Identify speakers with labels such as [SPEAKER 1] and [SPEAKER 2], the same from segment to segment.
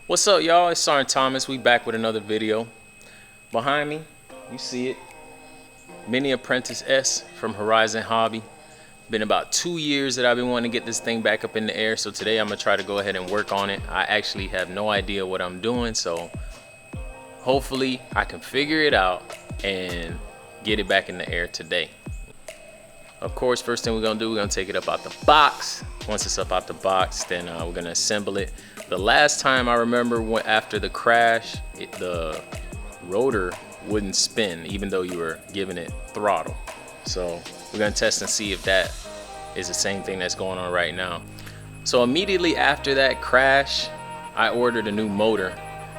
[SPEAKER 1] What's up, y'all? It's Sergeant Thomas. We back with another video. Behind me, you see it, Mini Apprentice S from Horizon Hobby. Been about 2 years that I've been wanting to get this thing back up in the air, so today I'm gonna try to go ahead and work on it. I actually have no idea what I'm doing, so hopefully I can figure it out and get it back in the air today. Of course, first thing we're gonna do, we're gonna take it up out the box. Once it's up out the box, then we're gonna assemble it. The last time I remember, after the crash, the rotor wouldn't spin even though you were giving it throttle. So we're gonna test and see if that is the same thing that's going on right now. So immediately after that crash, I ordered a new motor,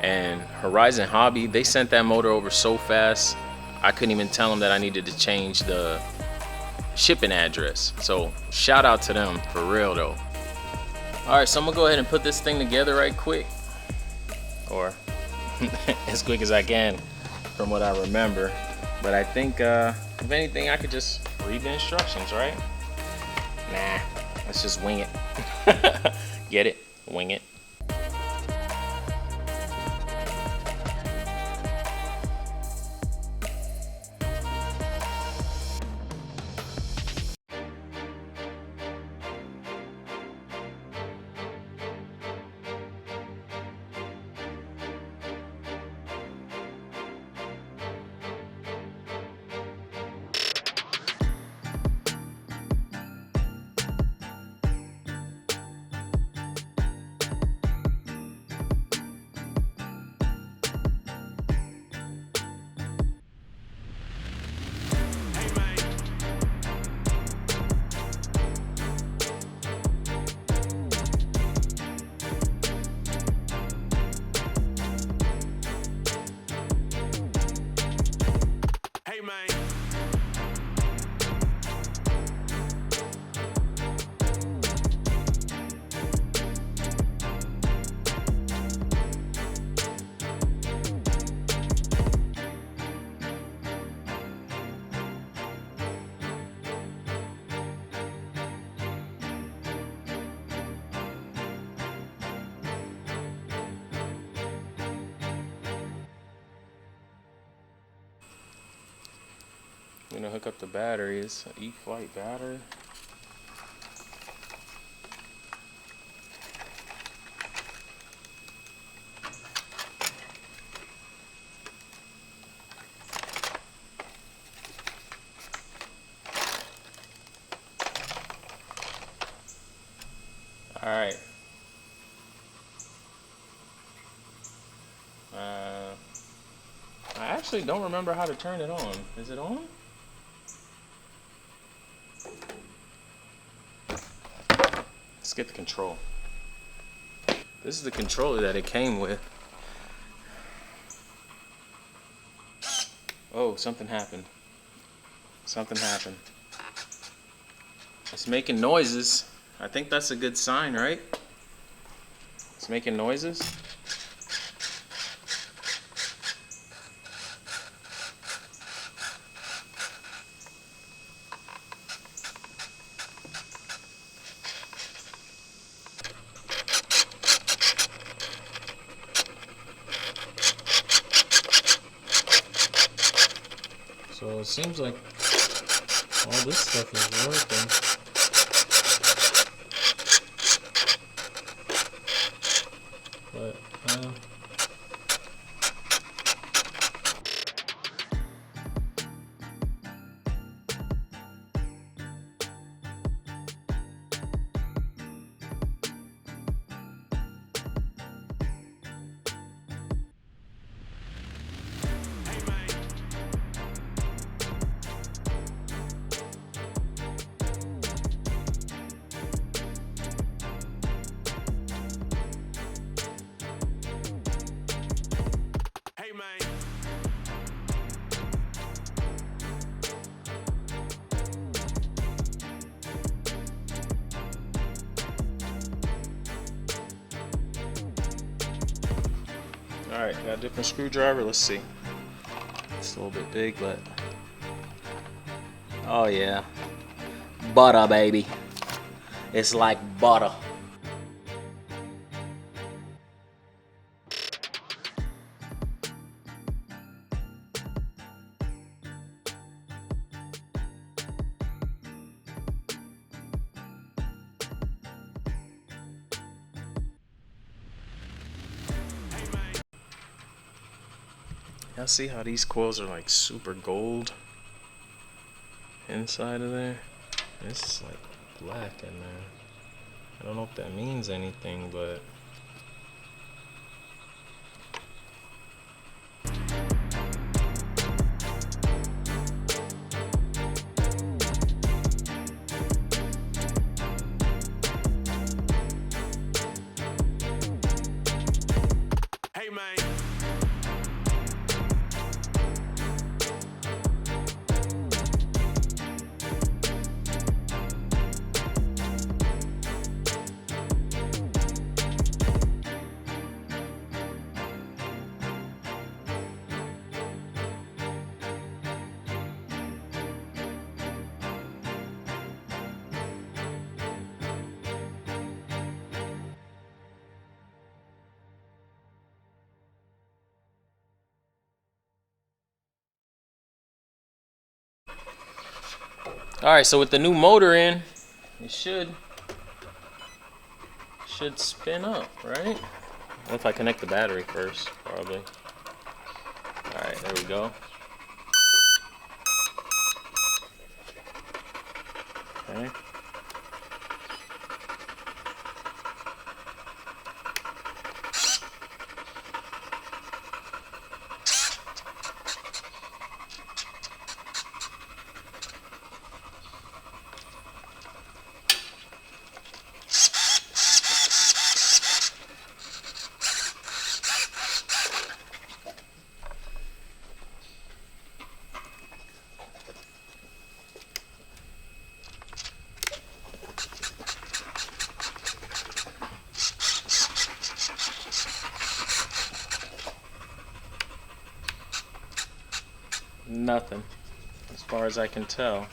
[SPEAKER 1] and Horizon Hobby, they sent that motor over so fast, I couldn't even tell them that I needed to change the shipping address. So shout out to them for real though. All right, so I'm gonna go ahead and put this thing together right quick, or as quick as I can from what I remember. But I think if anything, I could just read the instructions, right? Nah, let's just wing it. Get it? Wing it. We're gonna hook up the battery. It's an E-Flight battery. All right. I actually don't remember how to turn it on. Is it on? Let's get the control. This is the controller that it came with. Oh, something happened. Something happened. It's making noises. I think that's a good sign, right? It's making noises. So it seems like all this stuff is working. But Alright, got a different screwdriver. Let's see. It's a little bit big, but oh yeah. Butter, baby. It's like butter. Y'all see how these coils are like super gold inside of there? This is like black in there. I don't know if that means anything, but
[SPEAKER 2] hey man.
[SPEAKER 1] alright, so with the new motor in, it should spin up, right? What if I connect the battery first? Probably. Alright, there we go. Okay. Nothing, as far as I can tell.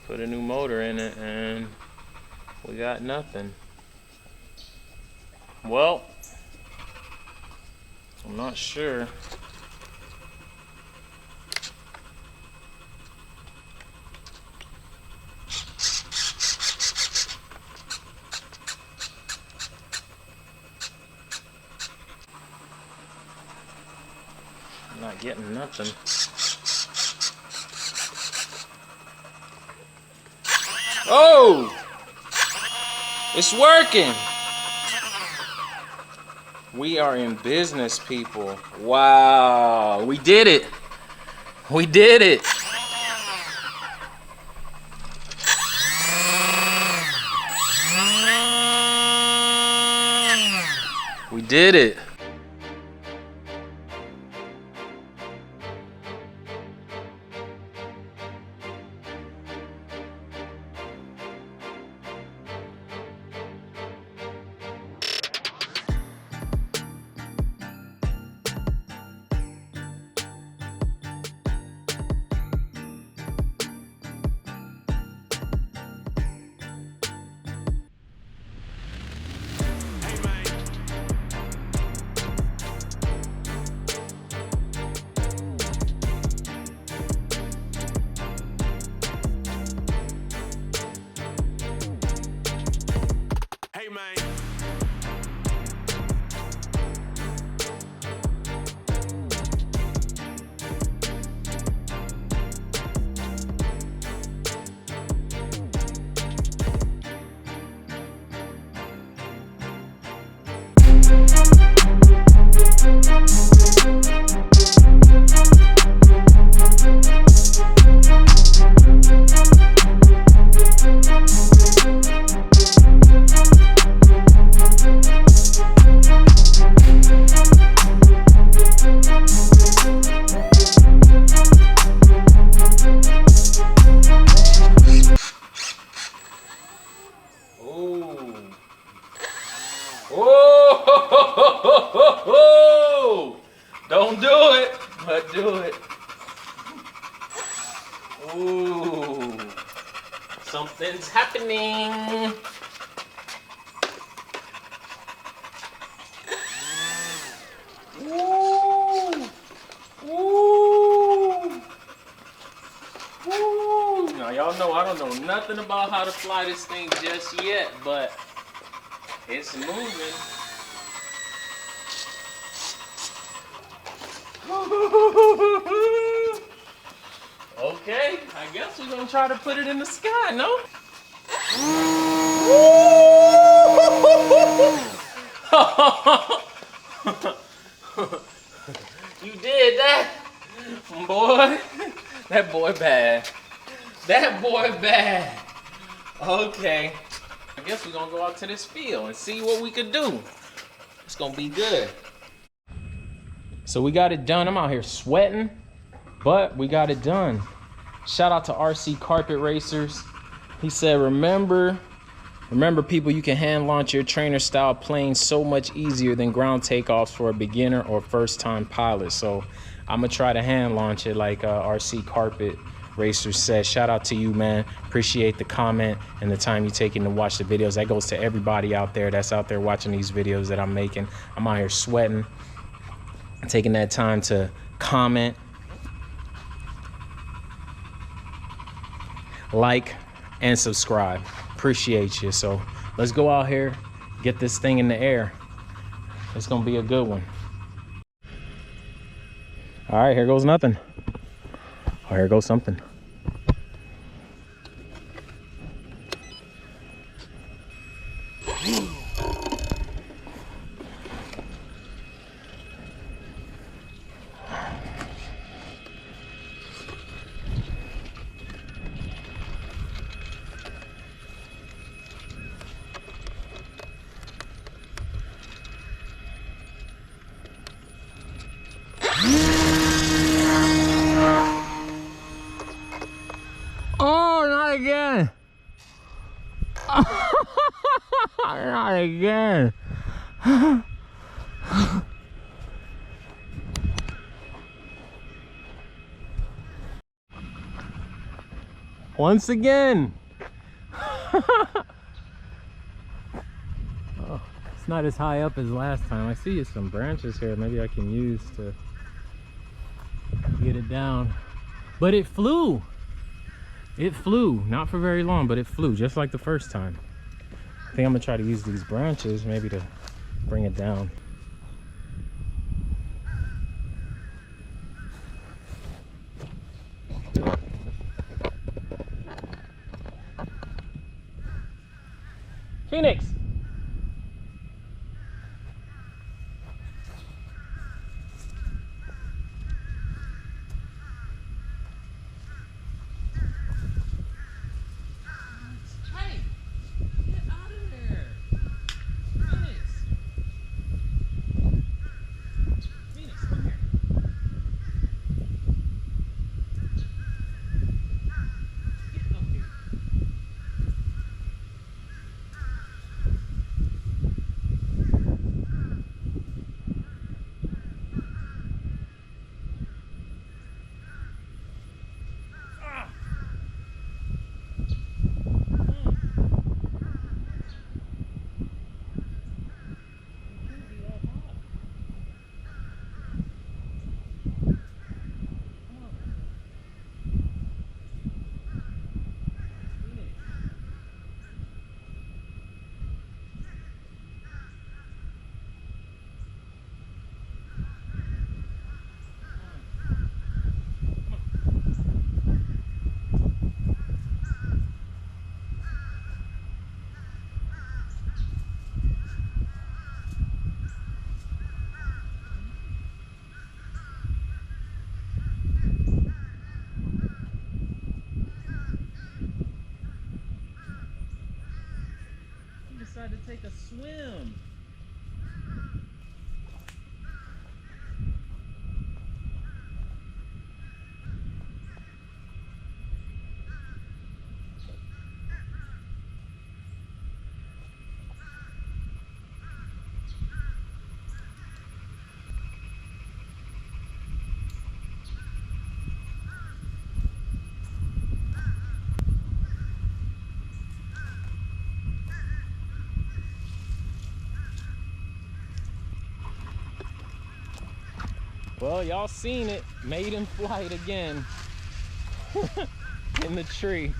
[SPEAKER 1] Put a new motor in it and we got nothing. Well, I'm not sure. I'm not getting nothing. Oh! It's working! We are in business, people. Wow, we did it. We did it. We did it.
[SPEAKER 2] Hey man.
[SPEAKER 1] Oh! Don't do it, but do it. Ooh, something's happening. Ooh, ooh, ooh. Now y'all know I don't know nothing about how to fly this thing just yet, but it's moving. Okay, I guess we're gonna try to put it in the sky, no? You did that, boy. That boy bad. That boy bad. Okay, I guess we're gonna go out to this field and see what we could do. It's gonna be good. So we got it done. I'm out here sweating, but we got it done. Shout out to RC Carpet Racers. He said, remember people, you can hand launch your trainer style plane so much easier than ground takeoffs for a beginner or first time pilot. So I'm gonna try to hand launch it like RC Carpet Racers said. Shout out to you, man. Appreciate the comment and the time you taking to watch the videos. That goes to everybody out there that's out there watching these videos that I'm making. I'm out here sweating, taking that time to comment, like, and subscribe. Appreciate you. So let's go out here, get this thing in the air. It's gonna be a good one. All right, here goes nothing. Oh, here goes something. Oh, not again. Not again. Once again. Oh, it's not as high up as last time. I see some branches here maybe I can use to get it down. But it flew. It flew, not for very long, but it flew just like the first time. I think I'm gonna try to use these branches maybe to bring it down. Phoenix! Decided to take a swim. Well, y'all seen it, made in flight again in the tree.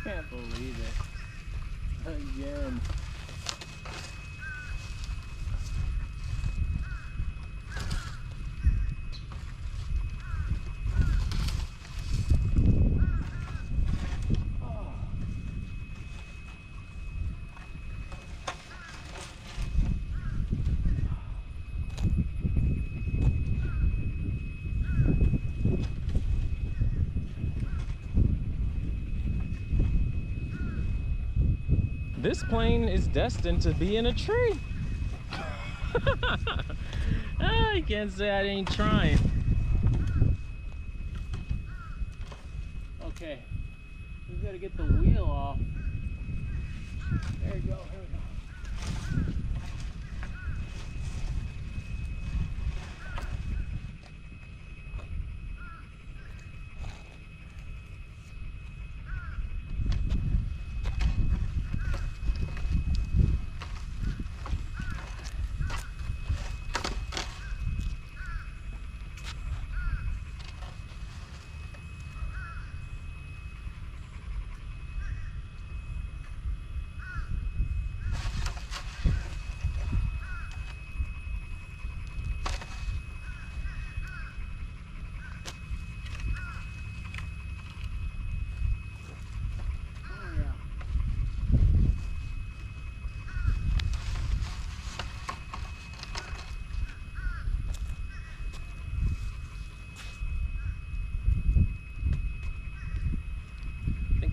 [SPEAKER 1] can't believe it. Again. This plane is destined to be in a tree. I can't say I ain't trying. Okay, we gotta get the wheel off. There we go, here we go.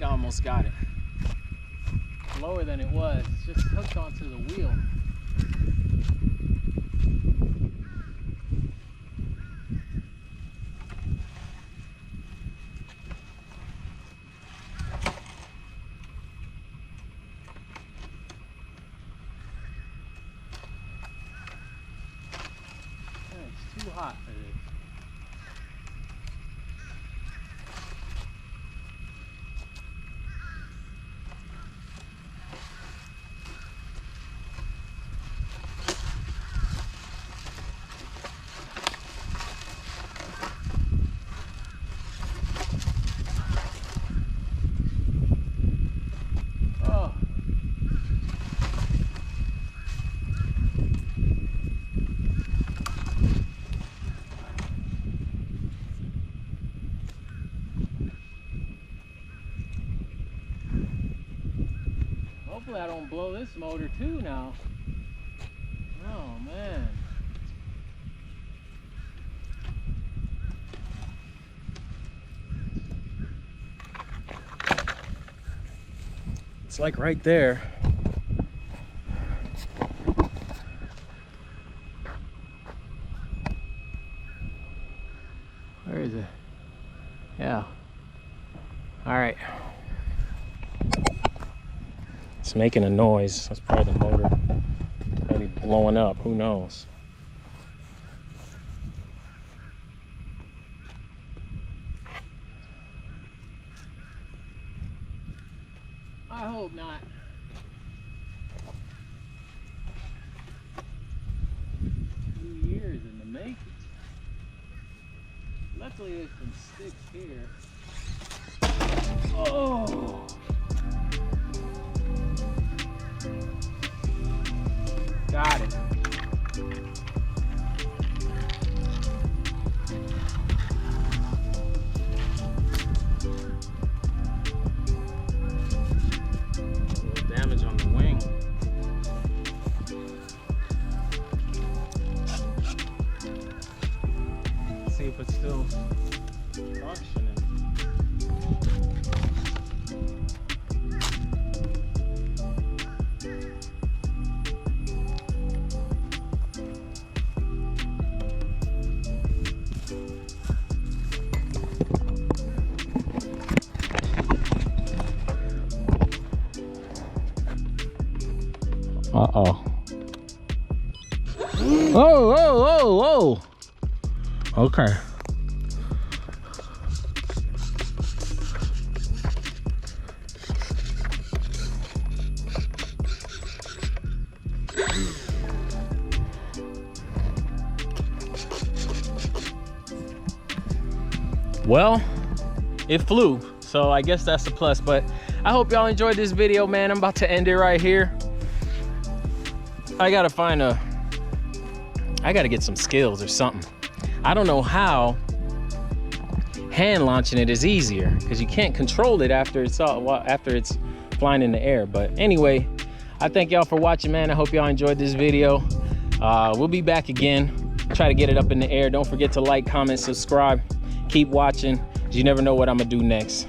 [SPEAKER 1] I almost got it. Lower than it was. It's just hooked onto the wheel. It's too hot for this. Hopefully I don't blow this motor too now. Oh man. It's like right there. Where is it? Yeah. All right. It's making a noise. That's probably the motor. Maybe blowing up. Who knows? I hope not. 2 years in the making. Luckily there's some sticks here. Oh! Got it. A little damage on the wing. Let's see if it's still functioning. Uh-oh. Whoa, whoa, whoa, whoa. Okay. Well, it flew. So I guess that's a plus, but I hope y'all enjoyed this video, man. I'm about to end it right here. I gotta get some skills or something. I don't know how hand launching it is easier, because you can't control it after it's flying in the air. But anyway, I thank y'all for watching, man. I hope y'all enjoyed this video. We'll be back again, try to get it up in the air. Don't forget to like, comment, subscribe, keep watching. You never know what I'm gonna do next.